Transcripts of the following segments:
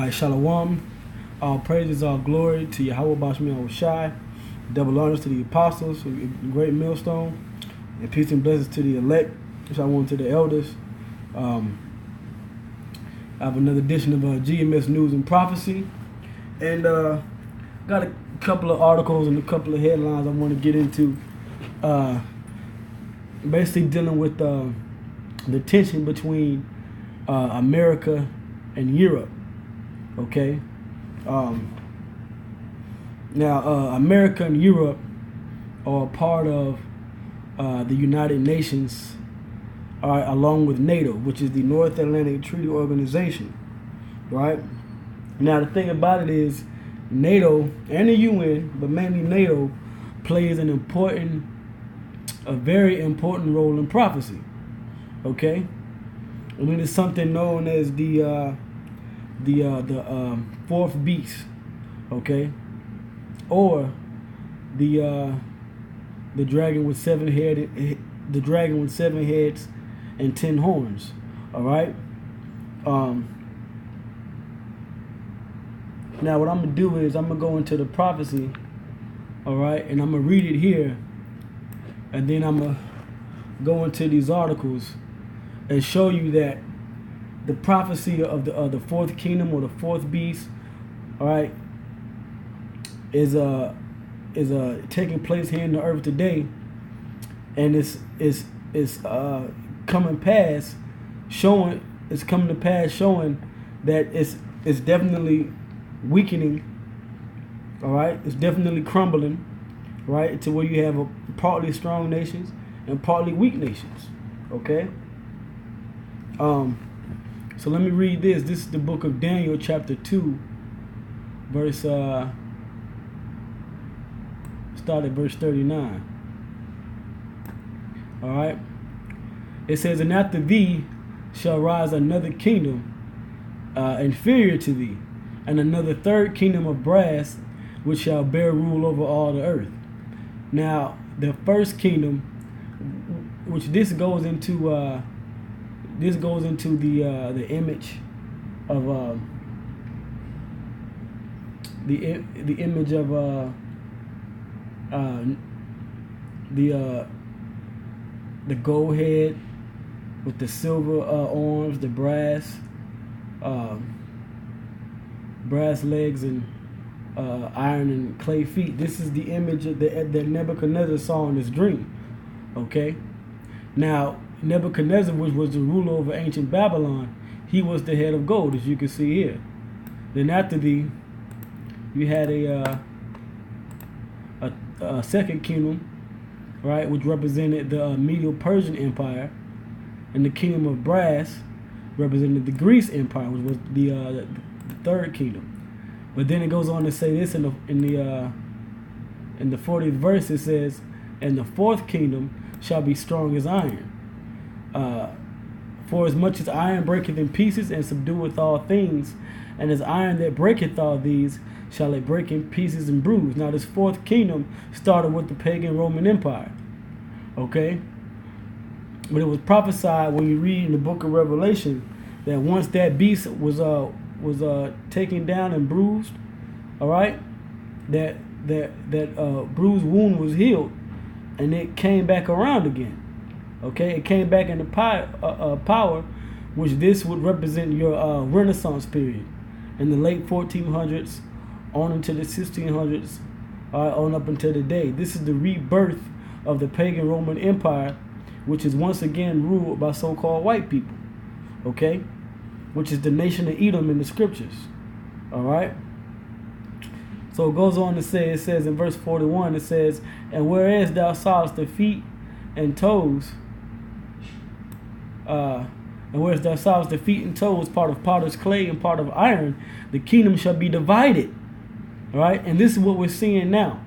Shalom. All praises, all glory to Yahweh Bashmi Shai. Double honors to the apostles, the great millstone, and peace and blessings to the elect. Shalom to the elders. I have another edition of GMS News and Prophecy, and got a couple of articles and a couple of headlines I want to get into. Basically dealing with the tension between America and Europe. Okay. Now, America and Europe are part of the United Nations, along with NATO, which is the North Atlantic Treaty Organization, right? Now, the thing about it is, NATO and the UN, but mainly NATO, plays a very important role in prophecy. Okay, I mean, it's something known as the fourth beast, okay, or the dragon with seven heads and 10 horns. All right. Now what I'm gonna do is I'm gonna go into the prophecy. All right, and I'm gonna read it here, and then I'm gonna go into these articles and show you that the prophecy of the fourth kingdom or the fourth beast, all right, is taking place here in the earth today, and it's coming to pass, showing that it's definitely weakening. All right, it's definitely crumbling, right, to where you have partly strong nations and partly weak nations. Okay. So let me read this. This is the book of Daniel, chapter 2, verse start at verse 39. All right. It says, "And after thee shall rise another kingdom inferior to thee, and another third kingdom of brass, which shall bear rule over all the earth." Now, the first kingdom, which this goes into the image of the image of the gold head with the silver arms, the brass legs, and iron and clay feet. This is the image that Nebuchadnezzar saw in his dream. Okay. Now, Nebuchadnezzar, which was the ruler over ancient Babylon, he was the head of gold, as you can see here. Then after thee, you had a second kingdom, right, which represented the Medo-Persian Empire, and the kingdom of brass represented the Greece Empire, which was the third kingdom. But then it goes on to say this in the 40th verse. It says, "And the fourth kingdom shall be strong as iron. For as much as iron breaketh in pieces and subdueth all things, and as iron that breaketh all these, shall it break in pieces and bruise." Now, this fourth kingdom started with the pagan Roman Empire. Okay? But it was prophesied when you read in the book of Revelation that once that beast was taken down and bruised, all right, that bruised wound was healed, and it came back around again. Okay, it came back into power, which this would represent your Renaissance period in the late 1400s on into the 1600s, on up until today. This is the rebirth of the pagan Roman Empire, which is once again ruled by so-called white people. Okay, which is the nation of Edom in the scriptures. All right. So it goes on to say, it says in verse 41, it says, "And whereas thou sawest the feet and toes, part of potter's clay and part of iron, the kingdom shall be divided." All right, and this is what we're seeing now.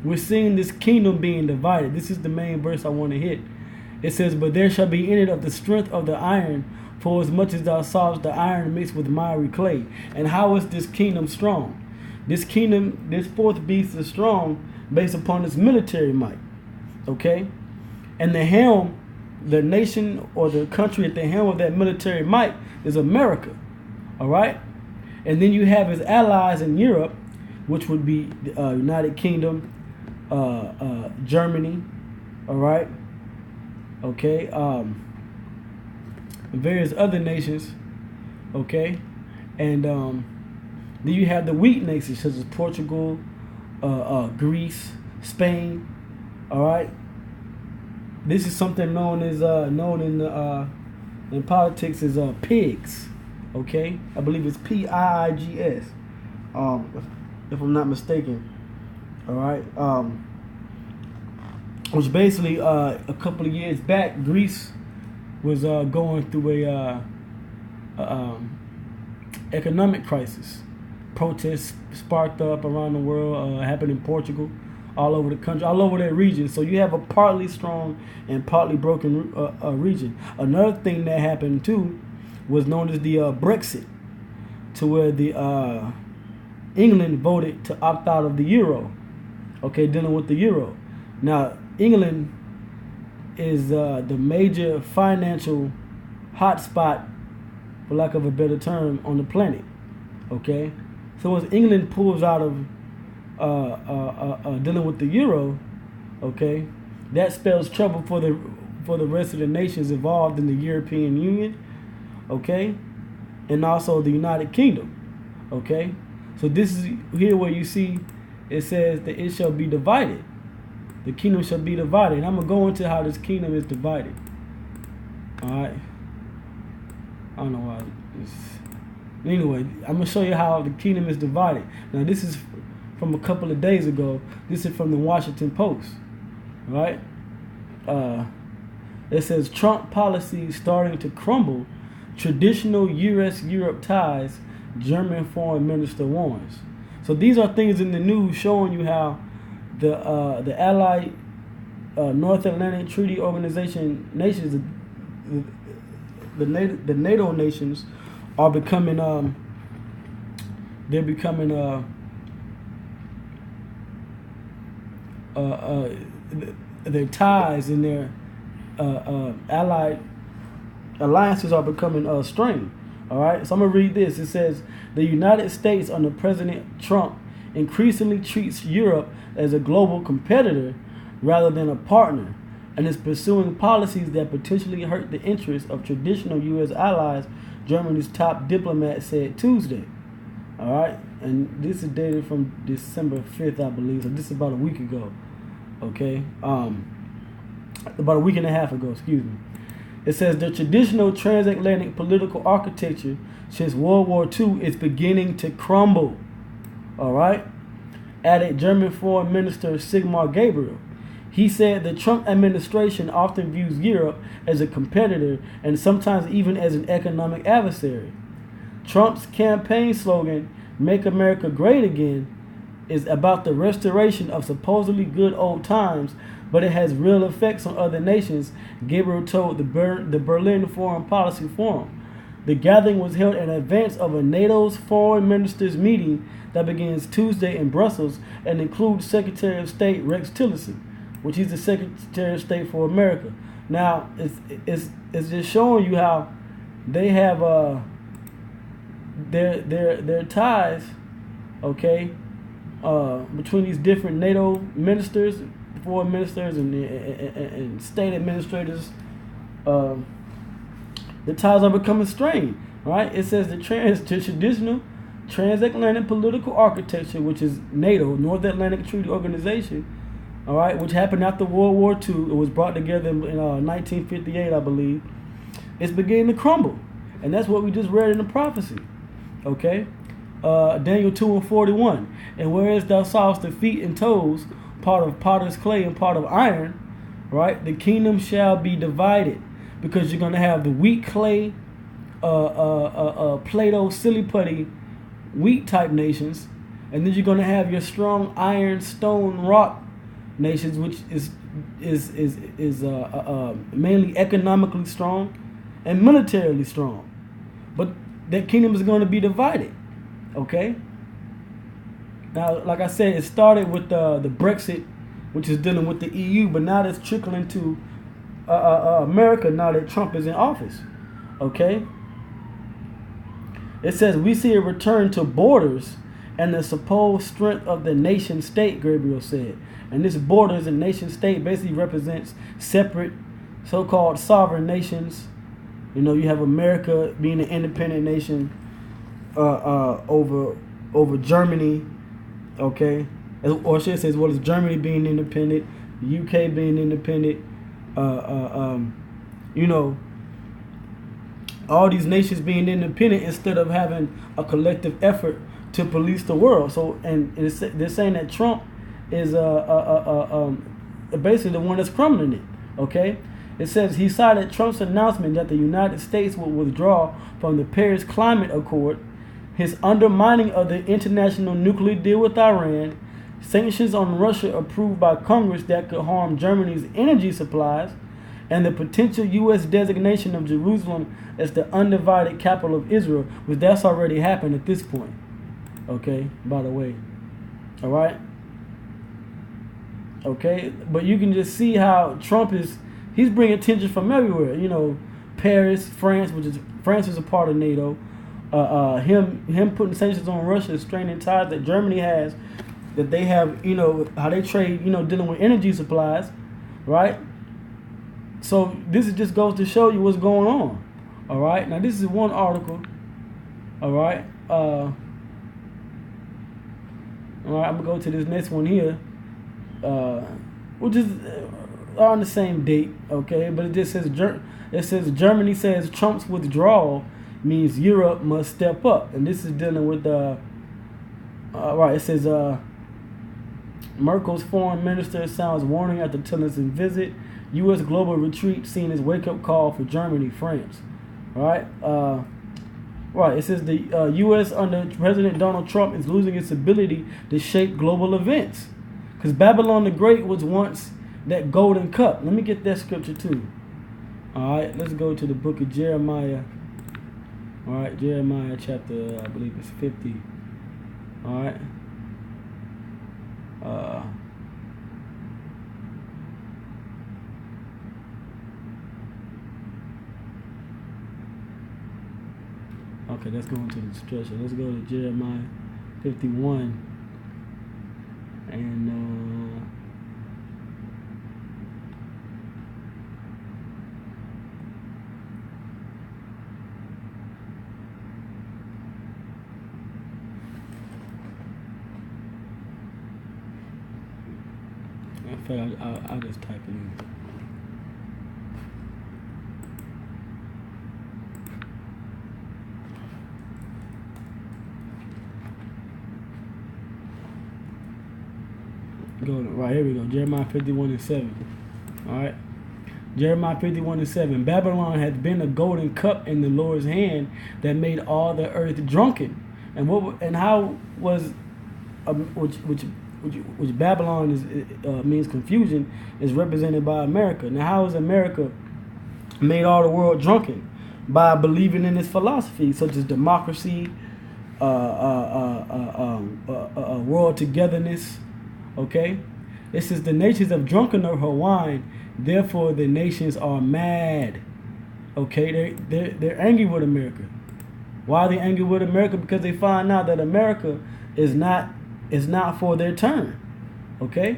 We're seeing this kingdom being divided. This is the main verse I want to hit. It says, "But there shall be in it of the strength of the iron, for as much as thou sawest the iron mixed with miry clay." And how is this kingdom strong? This kingdom, this fourth beast, is strong based upon its military might. Okay, and the helm, the nation or the country at the helm of that military might is America. All right, And then you have his allies in Europe, which would be the United Kingdom, Germany, all right, okay, various other nations, okay, and then you have the weak nations such as Portugal, Greece, Spain, all right. This is something known as in politics as pigs, okay. I believe it's PIIGS, if I'm not mistaken, all right. Which basically a couple of years back, Greece was going through a economic crisis. Protests sparked up around the world, happened in Portugal, all over the country, all over that region. So you have a partly strong and partly broken region. Another thing that happened too was known as the Brexit, to where the England voted to opt out of the euro. Okay, dealing with the euro. Now, England is the major financial hotspot, for lack of a better term, on the planet. Okay, so once England pulls out of dealing with the euro, okay, that spells trouble for the rest of the nations involved in the European Union, okay, and also the United Kingdom, okay. So this is here where you see it says that it shall be divided. The kingdom shall be divided. And I'm going to go into how this kingdom is divided. Alright. I don't know why. Anyway, I'm going to show you how the kingdom is divided. Now, this is from a couple of days ago. This is from the Washington Post. Right? It says, Trump policy starting to crumble. Traditional U.S.-Europe ties, German foreign minister warns. So these are things in the news showing you how the Allied North Atlantic Treaty Organization nations, the NATO nations, are becoming they're becoming their ties and their allied alliances are becoming strained. All right, so I'm gonna read this. It says the United States under President Trump increasingly treats Europe as a global competitor rather than a partner, and is pursuing policies that potentially hurt the interests of traditional U.S. allies, Germany's top diplomat said Tuesday. All right, and this is dated from December 5th, I believe, so this is about a week ago. Okay, about a week and a half ago, excuse me. It says the traditional transatlantic political architecture since World War II is beginning to crumble. All right, added German Foreign Minister Sigmar Gabriel. He said the Trump administration often views Europe as a competitor and sometimes even as an economic adversary. Trump's campaign slogan, "Make America Great Again," is about the restoration of supposedly good old times, but it has real effects on other nations, Gabriel told the Berlin Foreign Policy Forum. The gathering was held in advance of a NATO's foreign ministers meeting that begins Tuesday in Brussels and includes Secretary of State Rex Tillerson, which is the Secretary of State for America. Now, it's just showing you how they have their ties, okay, between these different NATO ministers, foreign ministers, and state administrators. The ties are becoming strained, right? It says the traditional transatlantic political architecture, which is NATO, North Atlantic Treaty Organization, all right, which happened after World War II. It was brought together in 1958, I believe. It's beginning to crumble, and that's what we just read in the prophecy. Okay, Daniel 2:41. And whereas thou sawest the feet and toes, part of potter's clay and part of iron, right? The kingdom shall be divided, because you're gonna have the weak clay, Play-Doh, silly putty, wheat type nations, and then you're gonna have your strong iron, stone, rock nations, which is mainly economically strong and militarily strong. But that kingdom is going to be divided. Okay. Now, like I said, it started with the Brexit, which is dealing with the EU, but now that's trickling to America now that Trump is in office. Okay. It says, we see a return to borders and the supposed strength of the nation state, Gabriel said. And this borders and nation state basically represents separate so-called sovereign nations. You know, you have America being an independent nation over Germany, okay? Or should I say, as well as Germany being independent, the UK being independent, you know, all these nations being independent instead of having a collective effort to police the world. So, and they're saying that Trump is basically the one that's crumbling it, okay? It says he cited Trump's announcement that the United States will withdraw from the Paris Climate Accord, his undermining of the international nuclear deal with Iran, sanctions on Russia approved by Congress that could harm Germany's energy supplies, and the potential U.S. designation of Jerusalem as the undivided capital of Israel, which that's already happened at this point. Okay, by the way. All right? Okay, but you can just see how Trump he's bringing attention from everywhere. You know, Paris, France, France is a part of NATO. Him putting sanctions on Russia, straining ties that Germany has, that they have, you know, how they trade, you know, dealing with energy supplies, right? So this just goes to show you what's going on. All right. Now this is one article. All right. All right. I'm gonna go to this next one here, which is on the same date. Okay, but it just says Germany says Trump's withdrawal means Europe must step up, and this is dealing with right. It says Merkel's foreign minister sounds warning at the Tillerson visit. U.S. global retreat seen as wake-up call for Germany, France. Right? Right. It says the U.S. under President Donald Trump is losing its ability to shape global events. Because Babylon the Great was once that golden cup. Let me get that scripture too. All right. Let's go to the book of Jeremiah. All right. Jeremiah chapter, I believe it's 50. All right. Okay, let's go into the stretcher. Let's go to Jeremiah 51. And in fact, I'll just type it in. Right, here we go. Jeremiah 51:7. All right. Jeremiah 51:7. Babylon had been a golden cup in the Lord's hand that made all the earth drunken. And how was which Babylon means confusion, is represented by America. Now, how has America made all the world drunken? By believing in its philosophy, such as democracy, world togetherness. Okay, it says the nations have drunken of her wine, therefore the nations are mad. Okay, they're angry with America. Why are they angry with America? Because they find out that America is not for their turn. Okay,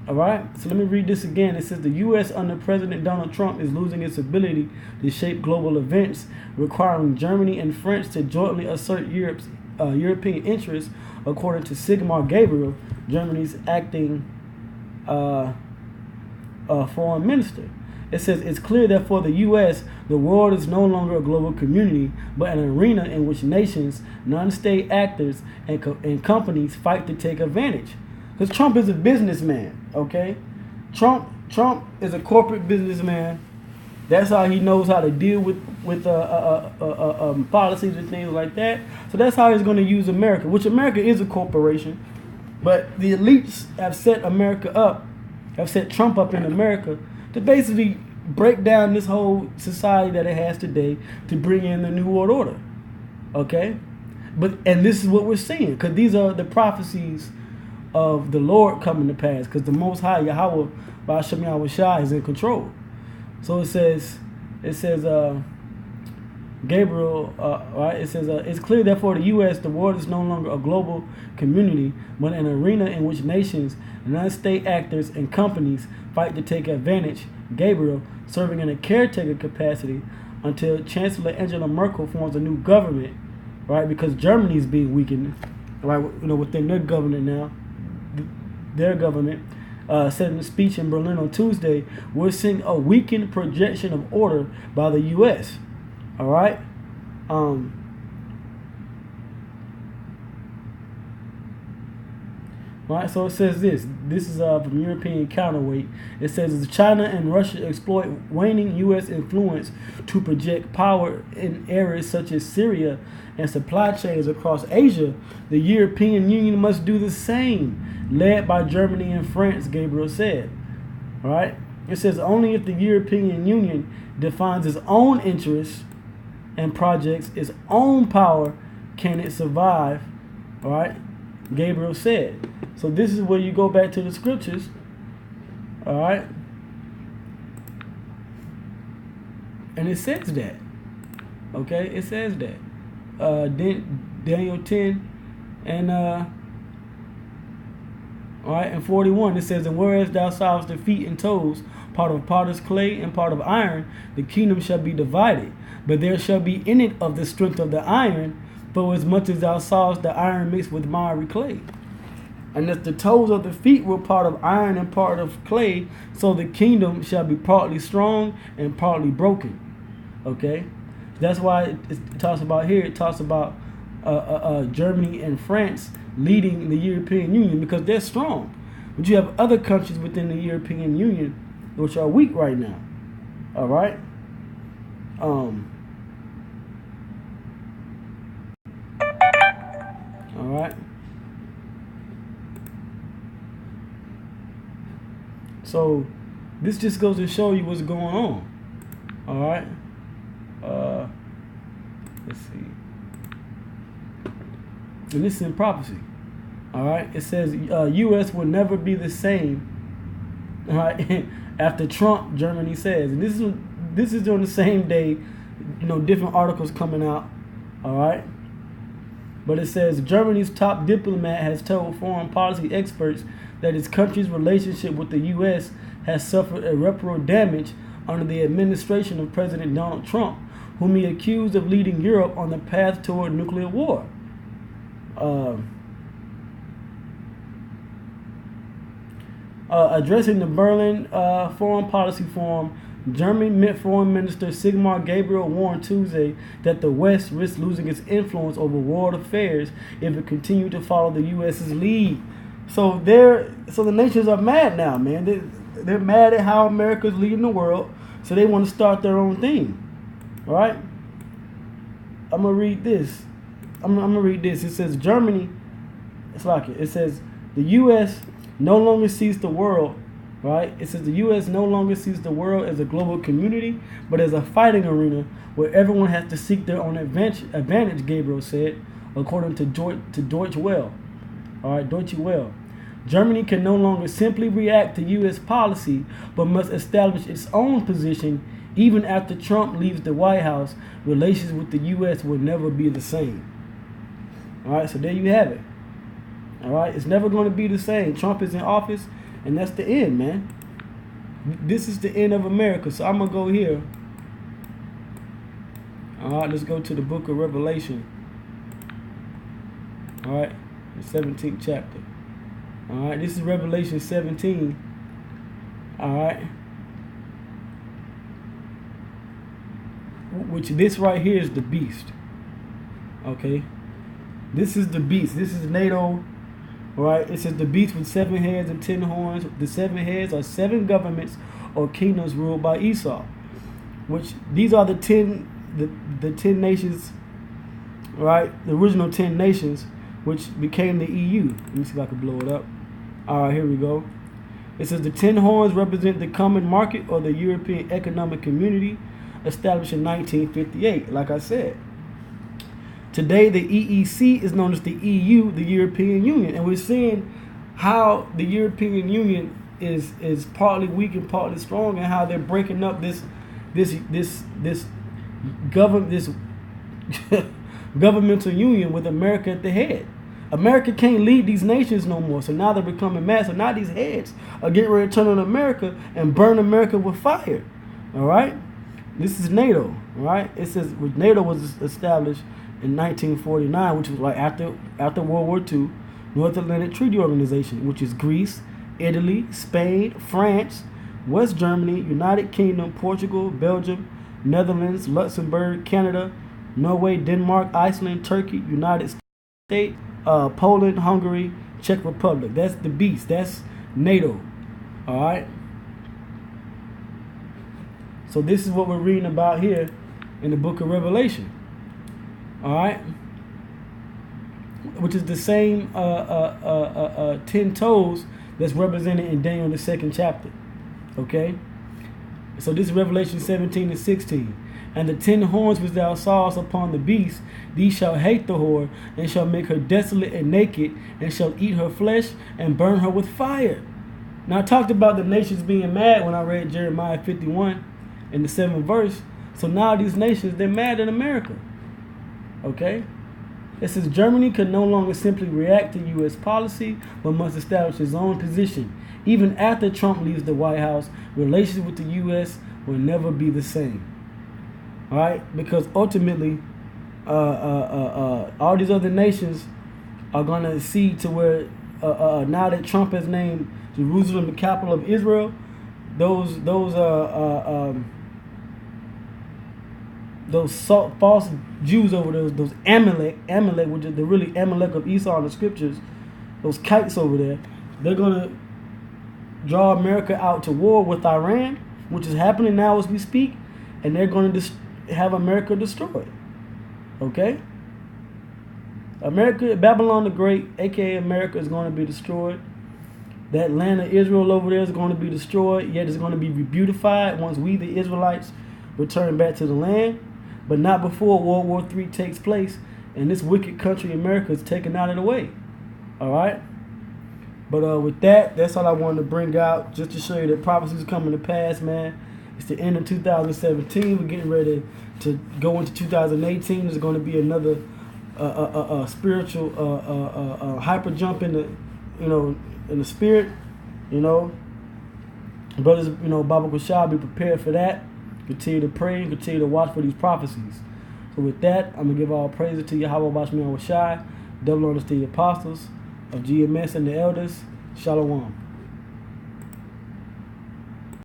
all right. So let me read this again. It says the U.S. under President Donald Trump is losing its ability to shape global events, requiring Germany and France to jointly assert Europe's European interests, according to Sigmar Gabriel, Germany's acting foreign minister. It says it's clear that for the U.S., the world is no longer a global community, but an arena in which nations, non-state actors, and companies fight to take advantage. Because Trump is a businessman, okay? Trump is a corporate businessman. That's how he knows how to deal with policies and things like that. So that's how he's going to use America, which America is a corporation. But the elites have set America up, have set Trump up in America to basically break down this whole society that it has today to bring in the New World Order. Okay? And this is what we're seeing, because these are the prophecies of the Lord coming to pass, because the Most High, Yahweh, Ba'ashem Yahweh Shai, is in control. So it says, Gabriel, right? It says, it's clear that for the U.S., the world is no longer a global community, but an arena in which nations, non-state actors, and companies fight to take advantage. Gabriel, serving in a caretaker capacity until Chancellor Angela Merkel forms a new government, right? Because Germany is being weakened, right? Within their government now, their government. Said in a speech in Berlin on Tuesday, we're seeing a weakened projection of order by the U.S. All right. Right. So it says this. This is from European Counterweight. It says as China and Russia exploit waning U.S. influence to project power in areas such as Syria and supply chains across Asia, the European Union must do the same. Led by Germany and France, Gabriel said. All right. It says only if the European Union defines its own interests and projects its own power can it survive. All right. Gabriel said. So this is where you go back to the scriptures. All right. And it says that. Okay. It says that. Daniel 10 and all right, and 41, it says, and whereas thou sawest the feet and toes, part of potter's clay and part of iron, the kingdom shall be divided. But there shall be in it of the strength of the iron, for as much as thou sawest the iron mixed with miry clay. And as the toes of the feet were part of iron and part of clay, so the kingdom shall be partly strong and partly broken. Okay? That's why it talks about here, it talks about Germany and France leading the European Union because they're strong. But you have other countries within the European Union which are weak right now. All right? All right? So this just goes to show you what's going on. All right? Let's see. And this is in prophecy. All right, it says U.S. will never be the same. All right, after Trump, Germany says, and this is during the same day, different articles coming out. All right, but it says Germany's top diplomat has told foreign policy experts that its country's relationship with the U.S. has suffered irreparable damage under the administration of President Donald Trump, whom he accused of leading Europe on the path toward nuclear war. Addressing the Berlin Foreign Policy Forum, German Foreign Minister Sigmar Gabriel warned Tuesday that the West risks losing its influence over world affairs if it continued to follow the U.S.'s lead. So the nations are mad now, man. They're mad at how America's leading the world, so they want to start their own thing. All right? I'm gonna read this. I'm gonna read this. It says Germany. It's like it. It says the U.S. no longer sees the world, right? It says the U.S. no longer sees the world as a global community, but as a fighting arena where everyone has to seek their own advantage. Gabriel said, according to Deutsche Welle. All right, Deutsche Welle. Germany can no longer simply react to U.S. policy, but must establish its own position. Even after Trump leaves the White House, relations with the U.S. will never be the same. All right, so there you have it. All right, it's never going to be the same. Trump is in office, and that's the end, man. This is the end of America. So I'm going to go here. All right, let's go to the book of Revelation. All right, the 17th chapter. All right, this is Revelation 17. All right. Which this right here is the beast. Okay. This is the beast. This is NATO. All right. It says the beast with 7 heads and 10 horns. The 7 heads are 7 governments or kingdoms ruled by Esau. Which these are the 10 nations. Right. The original 10 nations, which became the EU. Let me see if I can blow it up. All right. Here we go. It says the 10 horns represent the common market or the European Economic Community, established in 1958, like I said. Today, the EEC is known as the EU, the European Union, and we're seeing how the European Union is partly weak and partly strong, and how they're breaking up this governmental union with America at the head. America can't lead these nations no more, so now they're becoming mad. So now these heads are getting ready to turn on America and burn America with fire. All right, this is NATO. All right, it says NATO was established in 1949, which was like after World War II, North Atlantic Treaty Organization, which is Greece, Italy, Spain, France, West Germany, United Kingdom, Portugal, Belgium, Netherlands, Luxembourg, Canada, Norway, Denmark, Iceland, Turkey, United States, Poland, Hungary, Czech Republic. That's the beast. That's NATO. All right. So this is what we're reading about here in the book of Revelation. All right. Which is the same 10 toes that's represented in Daniel the 2nd chapter. Okay. So this is Revelation 17 and 16. And the 10 horns which thou sawest upon the beast, these shall hate the whore, and shall make her desolate and naked, and shall eat her flesh, and burn her with fire. Now I talked about the nations being mad when I read Jeremiah 51 in the 7th verse. So now these nations, they're mad at America. Okay? It says Germany could no longer simply react to U.S. policy, but must establish its own position. Even after Trump leaves the White House, relations with the U.S. will never be the same. All right? Because ultimately, all these other nations are going to see to where now that Trump has named Jerusalem the capital of Israel, those false Jews over there, those Amalek, which is the really Amalek of Esau in the scriptures, those kites over there, they're going to draw America out to war with Iran, which is happening now as we speak, and they're going to have America destroyed. Okay? America, Babylon the Great, aka America, is going to be destroyed. That land of Israel over there is going to be destroyed, yet it's going to be beautified once we, the Israelites, return back to the land, but not before World War III takes place and this wicked country, America, is taken out of the way. All right? But with that, that's all I wanted to bring out, just to show you that prophecies are coming to pass, man. It's the end of 2017. We're getting ready to go into 2018. There's going to be another spiritual hyper jump in the spirit. Brothers, Baba Kushal, be prepared for that. Continue to pray and continue to watch for these prophecies. So with that, I'm going to give all praises to Yahweh Bashmi Awashai, double honors to the apostles of GMS and the elders. Shalom.